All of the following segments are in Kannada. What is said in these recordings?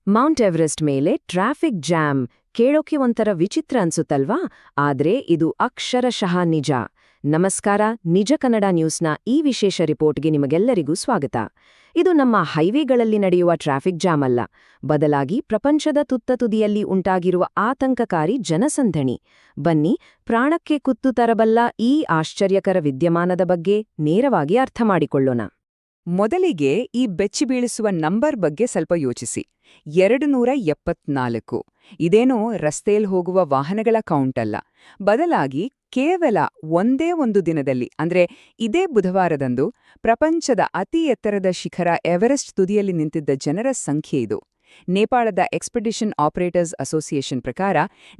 ಮೌಂಟ್ ಎವರೆಸ್ಟ್ ಮೇಲೆ ಟ್ರಾಫಿಕ್ ಜಾಮ್ ಕೇಳೋಕೆ ಒಂಥರ ವಿಚಿತ್ರ ಅನ್ಸುತ್ತಲ್ವಾ? ಆದ್ರೆ ಇದು ಅಕ್ಷರಶಃ ನಿಜ. ನಮಸ್ಕಾರ, ನಿಜ ಕನ್ನಡ ನ್ಯೂಸ್ನ ಈ ವಿಶೇಷ ರಿಪೋರ್ಟ್ಗೆ ನಿಮಗೆಲ್ಲರಿಗೂ ಸ್ವಾಗತ. ಇದು ನಮ್ಮ ಹೈವೇಗಳಲ್ಲಿ ನಡೆಯುವ ಟ್ರಾಫಿಕ್ ಜಾಮ್ ಅಲ್ಲ, ಬದಲಾಗಿ ಪ್ರಪಂಚದ ತುತ್ತತುದಿಯಲ್ಲಿ ಉಂಟಾಗಿರುವ ಆತಂಕಕಾರಿ ಜನಸಂದಣಿ. ಬನ್ನಿ, ಪ್ರಾಣಕ್ಕೆ ಕುತ್ತು ತರಬಲ್ಲ ಈ ಆಶ್ಚರ್ಯಕರ ವಿದ್ಯಮಾನದ ಬಗ್ಗೆ ನೇರವಾಗಿ ಅರ್ಥ ಮಾಡಿಕೊಳ್ಳೋಣ. ಮೊದಲಿಗೆ ಈ ಬೆಚ್ಚಿಬೀಳಿಸುವ ನಂಬರ್ ಬಗ್ಗೆ ಸ್ವಲ್ಪ ಯೋಚಿಸಿ. 274. ಇದೇನೋ ರಸ್ತೆಯಲ್ಲಿ ಹೋಗುವ ವಾಹನಗಳ ಕೌಂಟ್ ಅಲ್ಲ, ಬದಲಾಗಿ ಕೇವಲ ಒಂದೇ ಒಂದು ದಿನದಲ್ಲಿ ಅಂದ್ರೆ ಇದೇ ಬುಧವಾರದಂದು ಪ್ರಪಂಚದ ಅತಿ ಎತ್ತರದ ಶಿಖರ ಎವರೆಸ್ಟ್ ತುದಿಯಲ್ಲಿ ನಿಂತಿದ್ದ ಜನರ ಸಂಖ್ಯೆ ಇದು. ನೇಪಾಳದ ಎಕ್ಸ್ಪೆಡಿಷನ್ ಆಪರೇಟರ್ಸ್ ಅಸೋಸಿಯೇಷನ್ ಪ್ರಕಾರ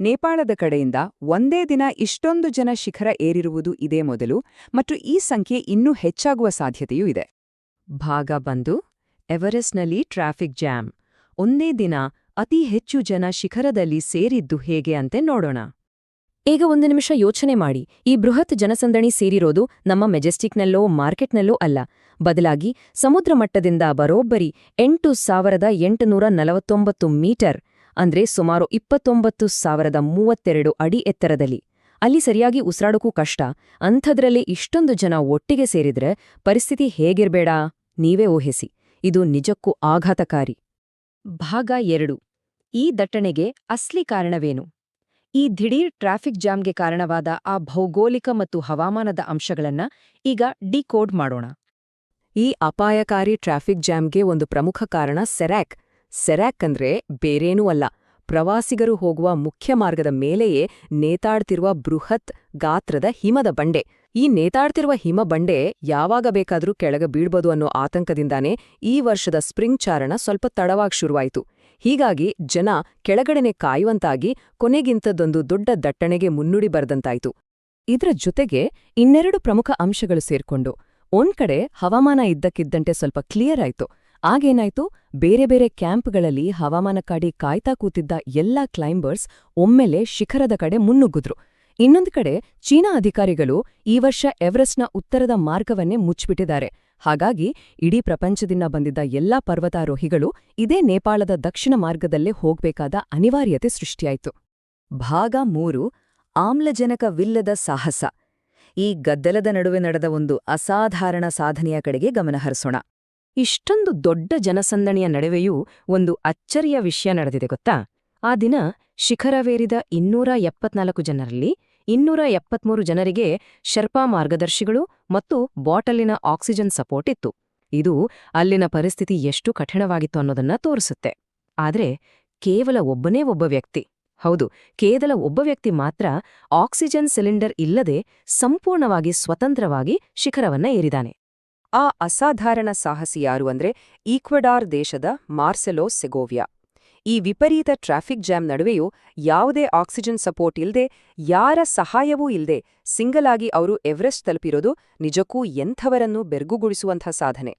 ನೇಪಾಳದ ಕಡೆಯಿಂದ ಒಂದೇ ದಿನ ಇಷ್ಟೊಂದು ಜನ ಶಿಖರ ಏರಿರುವುದು ಇದೇ ಮೊದಲು, ಮತ್ತು ಈ ಸಂಖ್ಯೆ ಇನ್ನೂ ಹೆಚ್ಚಾಗುವ ಸಾಧ್ಯತೆಯೂ ಇದೆ. ಭಾಗ 1. ಎವರೆಸ್ಟ್ನಲ್ಲಿ ಟ್ರಾಫಿಕ್ ಜಾಮ್. ಒಂದೇ ದಿನ ಅತಿ ಹೆಚ್ಚು ಜನ ಶಿಖರದಲ್ಲಿ ಸೇರಿದ್ದು ಹೇಗೆ ಅಂತೆ ನೋಡೋಣ. ಈಗ ಒಂದು ನಿಮಿಷ ಯೋಚನೆ ಮಾಡಿ. ಈ ಬೃಹತ್ ಜನಸಂದಣಿ ಸೇರಿರೋದು ನಮ್ಮ ಮೆಜೆಸ್ಟಿಕ್ನಲ್ಲೋ ಮಾರ್ಕೆಟ್ನಲ್ಲೋ ಅಲ್ಲ, ಬದಲಾಗಿ ಸಮುದ್ರ ಮಟ್ಟದಿಂದ ಬರೋಬ್ಬರಿ 8,849 ಮೀಟರ್, ಅಂದ್ರೆ ಸುಮಾರು 29,032 ಅಡಿ ಎತ್ತರದಲ್ಲಿ. ಅಲ್ಲಿ ಸರಿಯಾಗಿ ಉಸಿರಾಡೋಕ್ಕೂ ಕಷ್ಟ. ಅಂಥದ್ರಲ್ಲೇ ಇಷ್ಟೊಂದು ಜನ ಒಟ್ಟಿಗೆ ಸೇರಿದ್ರೆ ಪರಿಸ್ಥಿತಿ ಹೇಗಿರ್ಬೇಡ, ನೀವೇ ಊಹಿಸಿ. ಇದು ನಿಜಕ್ಕೂ ಆಘಾತಕಾರಿ. ಭಾಗ 2. ಈ ದಟ್ಟಣೆಗೆ ಅಸ್ಲಿ ಕಾರಣವೇನು? ಈ ದಿಢೀರ್ ಟ್ರಾಫಿಕ್ ಜಾಮ್ಗೆ ಕಾರಣವಾದ ಆ ಭೌಗೋಳಿಕ ಮತ್ತು ಹವಾಮಾನದ ಅಂಶಗಳನ್ನ ಈಗ ಡಿಕೋಡ್ ಮಾಡೋಣ. ಈ ಅಪಾಯಕಾರಿ ಟ್ರಾಫಿಕ್ ಜಾಮ್ಗೆ ಒಂದು ಪ್ರಮುಖ ಕಾರಣ ಸೆರ್ಯಾಕ್ ಅಂದ್ರೆ ಬೇರೇನೂ ಅಲ್ಲ, ಪ್ರವಾಸಿಗರು ಹೋಗುವ ಮುಖ್ಯ ಮಾರ್ಗದ ಮೇಲೆಯೇ ನೇತಾಡ್ತಿರುವ ಬೃಹತ್ ಗಾತ್ರದ ಹಿಮದ ಬಂಡೆ. ಈ ನೇತಾಡ್ತಿರುವ ಹಿಮ ಬಂಡೆ ಯಾವಾಗ ಬೇಕಾದ್ರೂ ಕೆಳಗೆ ಬೀಳ್ಬೋದು ಅನ್ನೋ ಆತಂಕದಿಂದಾನೇ ಈ ವರ್ಷದ ಸ್ಪ್ರಿಂಗ್ ಚಾರಣ ಸ್ವಲ್ಪ ತಡವಾಗಿ ಶುರುವಾಯಿತು. ಹೀಗಾಗಿ ಜನ ಕೆಳಗಡೆನೆ ಕಾಯುವಂತಾಗಿ ಕೊನೆಗಿಂತದೊಂದು ದೊಡ್ಡ ದಟ್ಟಣೆಗೆ ಮುನ್ನುಡಿ ಬರೆದಂತಾಯ್ತು. ಇದ್ರ ಜೊತೆಗೆ ಇನ್ನೆರಡು ಪ್ರಮುಖ ಅಂಶಗಳು ಸೇರ್ಕೊಂಡು ಒಂದ್ಕಡೆ ಹವಾಮಾನ ಇದ್ದಕ್ಕಿದ್ದಂತೆ ಸ್ವಲ್ಪ ಕ್ಲಿಯರ್ ಆಯ್ತು. ಆಗೇನಾಯ್ತು, ಬೇರೆ ಬೇರೆ ಕ್ಯಾಂಪ್ಗಳಲ್ಲಿ ಹವಾಮಾನಕ್ಕಾಗಿ ಕಾಯ್ತಾ ಕೂತಿದ್ದ ಎಲ್ಲಾ ಕ್ಲೈಂಬರ್ಸ್ ಒಮ್ಮೆಲೆ ಶಿಖರದ ಕಡೆ ಮುನ್ನುಗ್ಗಿದ್ರು. ಇನ್ನೊಂದು ಕಡೆ ಚೀನಾ ಅಧಿಕಾರಿಗಳು ಈ ವರ್ಷ ಎವರೆಸ್ಟ್ನ ಉತ್ತರದ ಮಾರ್ಗವನ್ನೇ ಮುಚ್ಚಿಬಿಟ್ಟಿದ್ದಾರೆ. ಹಾಗಾಗಿ ಇಡೀ ಪ್ರಪಂಚದಿಂದ ಬಂದಿದ್ದ ಎಲ್ಲಾ ಪರ್ವತಾರೋಹಿಗಳು ಇದೇ ನೇಪಾಳದ ದಕ್ಷಿಣ ಮಾರ್ಗದಲ್ಲೇ ಹೋಗ್ಬೇಕಾದ ಅನಿವಾರ್ಯತೆ ಸೃಷ್ಟಿಯಾಯಿತು. ಭಾಗ 3. ಆಮ್ಲಜನಕವಿಲ್ಲದ ಸಾಹಸ. ಈ ಗದ್ದಲದ ನಡುವೆ ನಡೆದ ಒಂದು ಅಸಾಧಾರಣ ಸಾಧನೆಯ ಕಡೆಗೆ ಗಮನಹರಿಸೋಣ. ಇಷ್ಟೊಂದು ದೊಡ್ಡ ಜನಸಂದಣಿಯ ನಡುವೆಯೂ ಒಂದು ಅಚ್ಚರಿಯ ವಿಷಯ ನಡೆದಿದೆ ಗೊತ್ತಾ? ಆ ದಿನ ಶಿಖರವೇರಿದ 274 ಜನರಲ್ಲಿ 273 ಜನರಿಗೆ ಶೆರ್ಪಾ ಮಾರ್ಗದರ್ಶಿಗಳು ಮತ್ತು ಬಾಟಲಿನ ಆಕ್ಸಿಜನ್ ಸಪೋರ್ಟ್ ಇತ್ತು. ಇದು ಅಲ್ಲಿನ ಪರಿಸ್ಥಿತಿ ಎಷ್ಟು ಕಠಿಣವಾಗಿತ್ತು ಅನ್ನೋದನ್ನ ತೋರಿಸುತ್ತೆ. ಆದ್ರೆ ಕೇವಲ ಒಬ್ಬ ವ್ಯಕ್ತಿ, ಹೌದು, ಕೇವಲ ಒಬ್ಬ ವ್ಯಕ್ತಿ ಮಾತ್ರ ಆಕ್ಸಿಜನ್ ಸಿಲಿಂಡರ್ ಇಲ್ಲದೆ ಸಂಪೂರ್ಣವಾಗಿ ಸ್ವತಂತ್ರವಾಗಿ ಶಿಖರವನ್ನ ಏರಿದಾನೆ. ಆ ಅಸಾಧಾರಣ ಸಾಹಸಿ ಯಾರು ಅಂದ್ರೆ ಈಕ್ವೆಡಾರ್ ದೇಶದ ಮಾರ್ಸೆಲೋ ಸೆಗೋವಿಯಾ. ಈ ವಿಪರೀತ ಟ್ರಾಫಿಕ್ ಜಾಮ್ ನಡುವೆಯೂ ಯಾವುದೇ ಆಕ್ಸಿಜನ್ ಸಪೋರ್ಟ್ ಇಲ್ಲದೆ, ಯಾರ ಸಹಾಯವೂ ಇಲ್ಲದೆ ಸಿಂಗಲ್ ಆಗಿ ಅವರು ಎವರೆಸ್ಟ್ ತಲುಪಿರೋದು ನಿಜಕ್ಕೂ ಎಂಥವರನ್ನೂ ಬೆರ್ಗುಗೊಳಿಸುವಂಥ ಸಾಧನೆ.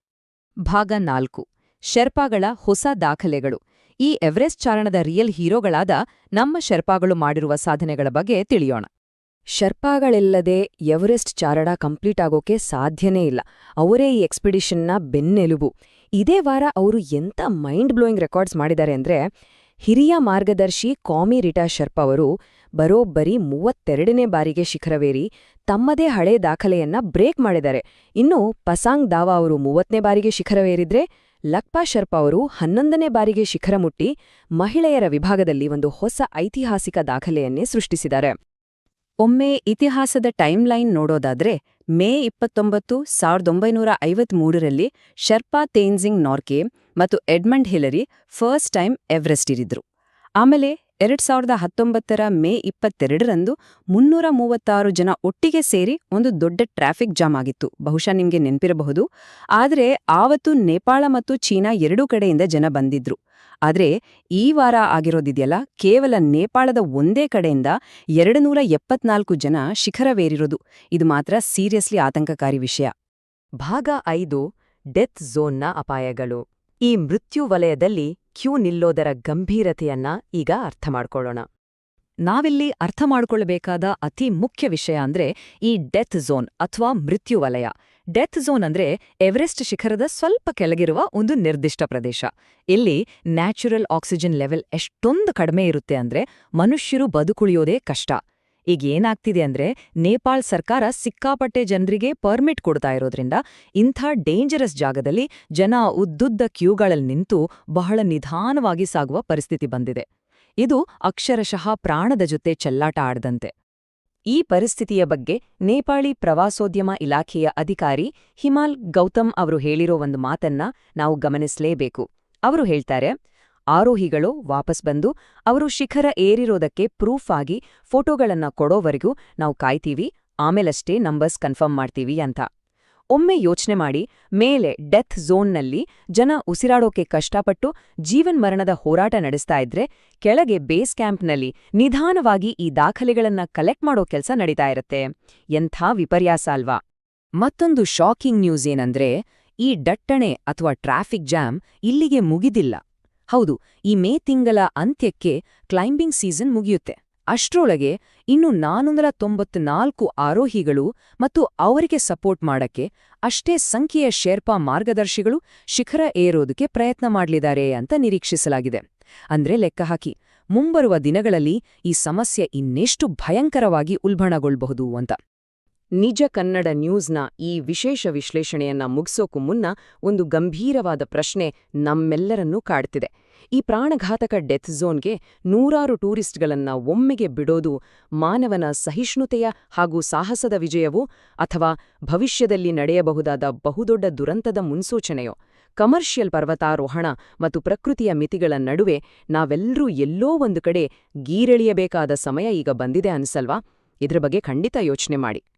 ಭಾಗ 4. ಶೆರ್ಪಾಗಳ ಹೊಸ ದಾಖಲೆಗಳು. ಈ ಎವರೆಸ್ಟ್ ಚಾರಣದ ರಿಯಲ್ ಹೀರೋಗಳಾದ ನಮ್ಮ ಶೆರ್ಪಾಗಳು ಮಾಡಿರುವ ಸಾಧನೆಗಳ ಬಗ್ಗೆ ತಿಳಿಯೋಣ. ಶೆರ್ಪಾಗಳಿಲ್ಲದೆ ಎವರೆಸ್ಟ್ ಚಾರಣ ಕಂಪ್ಲೀಟ್ ಆಗೋಕೆ ಸಾಧ್ಯನೇ ಇಲ್ಲ. ಅವರೇ ಈ ಎಕ್ಸ್ಪಿಡಿಷನ್ನ ಬೆನ್ನೆಲುಬು. ಇದೇ ವಾರ ಅವರು ಎಂಥ ಮೈಂಡ್ ಬ್ಲೋಯಿಂಗ್ ರೆಕಾರ್ಡ್ಸ್ ಮಾಡಿದ್ದಾರೆ ಅಂದ್ರೆ, ಹಿರಿಯ ಮಾರ್ಗದರ್ಶಿ ಕಾಮಿ ರಿಟಾ ಶೆರ್ಪಾ ಅವರು ಬರೋಬ್ಬರಿ 32ನೇ ಬಾರಿಗೆ ಶಿಖರವೇರಿ ತಮ್ಮದೇ ಹಳೆ ದಾಖಲೆಯನ್ನ ಬ್ರೇಕ್ ಮಾಡಿದ್ದಾರೆ. ಇನ್ನು ಪಸಾಂಗ್ ದಾವಾ ಅವರು 30ನೇ ಬಾರಿಗೆ ಶಿಖರವೇರಿದ್ರೆ, ಲಕ್ಪಾ ಶೆರ್ಪಾ ಅವರು 11ನೇ ಬಾರಿಗೆ ಶಿಖರ ಮುಟ್ಟಿ ಮಹಿಳೆಯರ ವಿಭಾಗದಲ್ಲಿ ಒಂದು ಹೊಸ ಐತಿಹಾಸಿಕ ದಾಖಲೆಯನ್ನೇ ಸೃಷ್ಟಿಸಿದ್ದಾರೆ. ಒಮ್ಮೆ ಇತಿಹಾಸದ ಟೈಮ್ಲೈನ್ ನೋಡೋದಾದ್ರೆ, ಮೇ 29, 1953ರಲ್ಲಿ ಶೆರ್ಪಾ ತೇನ್ಜಿಂಗ್ ನಾರ್ಗೆ ಮತ್ತು Edmund Hillary first time Everest ಇರಿದ್ರು. ಆಮೇಲೆ 2019ರ ಮೇ 22ರಂದು 336 ಜನ ಒಟ್ಟಿಗೆ ಸೇರಿ ಒಂದು ದೊಡ್ಡ ಟ್ರಾಫಿಕ್ ಜಾಮ್ ಆಗಿತ್ತು. ಬಹುಶಃ ನಿಮ್ಗೆ ನೆನ್ಪಿರಬಹುದು. ಆದ್ರೆ ಆವತ್ತು ನೇಪಾಳ ಮತ್ತು ಚೀನಾ ಎರಡೂ ಕಡೆಯಿಂದ ಜನ ಬಂದಿದ್ರು. ಆದ್ರೆ ಈ ವಾರ ಆಗಿರೋದಿದೆಯಲ್ಲ, ಕೇವಲ ನೇಪಾಳದ ಒಂದೇ ಕಡೆಯಿಂದ 274 ಜನ ಶಿಖರವೇರಿರೋದು. ಇದು ಮಾತ್ರ ಸೀರಿಯಸ್ಲಿ ಆತಂಕಕಾರಿ ವಿಷಯ. ಭಾಗ 5. ಡೆತ್ ಝೋನ್ನ ಅಪಾಯಗಳು. ಈ ಮೃತ್ಯು ವಲಯದಲ್ಲಿ ಕ್ಯೂ ನಿಲ್ಲೋದರ ಗಂಭೀರತೆಯನ್ನ ಈಗ ಅರ್ಥ ಮಾಡ್ಕೊಳ್ಳೋಣ. ನಾವಿಲ್ಲಿ ಅರ್ಥ ಮಾಡ್ಕೊಳ್ಬೇಕಾದ ಅತಿ ಮುಖ್ಯ ವಿಷಯ ಅಂದ್ರೆ ಈ ಡೆತ್ ಝೋನ್ ಅಥವಾ ಮೃತ್ಯು ವಲಯ. ಡೆತ್ ಝೋನ್ ಅಂದ್ರೆ ಎವರೆಸ್ಟ್ ಶಿಖರದ ಸ್ವಲ್ಪ ಕೆಳಗಿರುವ ಒಂದು ನಿರ್ದಿಷ್ಟ ಪ್ರದೇಶ. ಇಲ್ಲಿ ನ್ಯಾಚುರಲ್ ಆಕ್ಸಿಜನ್ ಲೆವೆಲ್ ಎಷ್ಟೊಂದು ಕಡಿಮೆ ಇರುತ್ತೆ ಅಂದ್ರೆ ಮನುಷ್ಯರು ಬದುಕುಳಿಯೋದೇ ಕಷ್ಟ. ಈಗ ಏನಾಗ್ತಿದೆ ಅಂದ್ರೆ ನೇಪಾಳ್ ಸರ್ಕಾರ ಸಿಕ್ಕಾಪಟ್ಟೆ ಜನರಿಗೆ ಪರ್ಮಿಟ್ ಕೊಡ್ತಾ ಇರೋದ್ರಿಂದ ಇಂಥ ಡೇಂಜರಸ್ ಜಾಗದಲ್ಲಿ ಜನ ಉದ್ದುದ್ದ ಕ್ಯೂಗಳಲ್ಲಿ ನಿಂತು ಬಹಳ ನಿಧಾನವಾಗಿ ಸಾಗುವ ಪರಿಸ್ಥಿತಿ ಬಂದಿದೆ. ಇದು ಅಕ್ಷರಶಃ ಪ್ರಾಣದ ಜೊತೆ ಚೆಲ್ಲಾಟ ಆಡ್ದಂತೆ. ಈ ಪರಿಸ್ಥಿತಿಯ ಬಗ್ಗೆ ನೇಪಾಳಿ ಪ್ರವಾಸೋದ್ಯಮ ಇಲಾಖೆಯ ಅಧಿಕಾರಿ ಹಿಮಾಲ್ ಗೌತಮ್ ಅವರು ಹೇಳಿರೋ ಒಂದು ಮಾತನ್ನ ನಾವು ಗಮನಿಸಲೇಬೇಕು. ಅವರು ಹೇಳ್ತಾರೆ, ಆರೋಹಿಗಳು ವಾಪಸ್ ಬಂದು ಅವರು ಶಿಖರ ಏರಿರೋದಕ್ಕೆ ಪ್ರೂಫ್ ಆಗಿ ಫೋಟೋಗಳನ್ನ ಕೊಡೋವರೆಗೂ ನಾವು ಕಾಯ್ತೀವಿ, ಆಮೇಲಷ್ಟೇ ನಂಬರ್ಸ್ ಕನ್ಫರ್ಮ್ ಮಾಡ್ತೀವಿ ಅಂತ. ಒಮ್ಮೆ ಯೋಚನೆ ಮಾಡಿ, ಮೇಲೆ ಡೆತ್ ಝೋನ್ನಲ್ಲಿ ಜನ ಉಸಿರಾಡೋಕೆ ಕಷ್ಟಪಟ್ಟು ಜೀವನ್ಮರಣದ ಹೋರಾಟ ನಡೆಸ್ತಾ ಇದ್ರೆ, ಕೆಳಗೆ ಬೇಸ್ ಕ್ಯಾಂಪ್ನಲ್ಲಿ ನಿಧಾನವಾಗಿ ಈ ದಾಖಲೆಗಳನ್ನ ಕಲೆಕ್ಟ್ ಮಾಡೋ ಕೆಲಸ ನಡೀತಾ ಇರತ್ತೆ. ಎಂಥ ವಿಪರ್ಯಾಸ ಅಲ್ವಾ? ಮತ್ತೊಂದು ಶಾಕಿಂಗ್ ನ್ಯೂಸ್ ಏನಂದ್ರೆ, ಈ ದಟ್ಟಣೆ ಅಥವಾ ಟ್ರಾಫಿಕ್ ಜಾಮ್ ಇಲ್ಲಿಗೆ ಮುಗಿದಿಲ್ಲ. ಹೌದು, ಈ ಮೇ ತಿಂಗಳ ಅಂತ್ಯಕ್ಕೆ ಕ್ಲೈಂಬಿಂಗ್ ಸೀಸನ್ ಮುಗಿಯುತ್ತೆ. ಅಷ್ಟ್ರೊಳಗೆ ಇನ್ನು 494 ಆರೋಹಿಗಳು ಮತ್ತು ಅವರಿಗೆ ಸಪೋರ್ಟ್ ಮಾಡಕ್ಕೆ ಅಷ್ಟೇ ಸಂಖ್ಯೆಯ ಶೇರ್ಪಾ ಮಾರ್ಗದರ್ಶಿಗಳು ಶಿಖರ ಏರೋದಕ್ಕೆ ಪ್ರಯತ್ನ ಮಾಡ್ಲಿದ್ದಾರೆ ಅಂತ ನಿರೀಕ್ಷಿಸಲಾಗಿದೆ. ಅಂದ್ರೆ ಲೆಕ್ಕ ಹಾಕಿ, ಮುಂಬರುವ ದಿನಗಳಲ್ಲಿ ಈ ಸಮಸ್ಯೆ ಇನ್ನೆಷ್ಟು ಭಯಂಕರವಾಗಿ ಉಲ್ಬಣಗೊಳ್ಳಬಹುದು ಅಂತ. ನಿಜ ಕನ್ನಡ ನ್ಯೂಸ್ನ ಈ ವಿಶೇಷ ವಿಶ್ಲೇಷಣೆಯನ್ನ ಮುಗಿಸೋಕು ಮುನ್ನ ಒಂದು ಗಂಭೀರವಾದ ಪ್ರಶ್ನೆ ನಮ್ಮೆಲ್ಲರನ್ನೂ ಕಾಡ್ತಿದೆ. ಈ ಪ್ರಾಣಘಾತಕ ಡೆತ್ ಝೋನ್ಗೆ ನೂರಾರು ಟೂರಿಸ್ಟ್ಗಳನ್ನ ಒಮ್ಮೆಗೆ ಬಿಡೋದು ಮಾನವನ ಸಹಿಷ್ಣುತೆಯ ಹಾಗೂ ಸಾಹಸದ ವಿಜಯವೋ ಅಥವಾ ಭವಿಷ್ಯದಲ್ಲಿ ನಡೆಯಬಹುದಾದ ಬಹುದೊಡ್ಡ ದುರಂತದ ಮುನ್ಸೂಚನೆಯೋ? ಕಮರ್ಷಿಯಲ್ ಪರ್ವತಾರೋಹಣ ಮತ್ತು ಪ್ರಕೃತಿಯ ಮಿತಿಗಳ ನಡುವೆ ನಾವೆಲ್ಲರೂ ಎಲ್ಲೋ ಒಂದು ಕಡೆ ಗೀರೆಳಿಯಬೇಕಾದ ಸಮಯ ಈಗ ಬಂದಿದೆ ಅನ್ಸಲ್ವಾ? ಇದ್ರ ಬಗ್ಗೆ ಖಂಡಿತ ಯೋಚನೆ ಮಾಡಿ.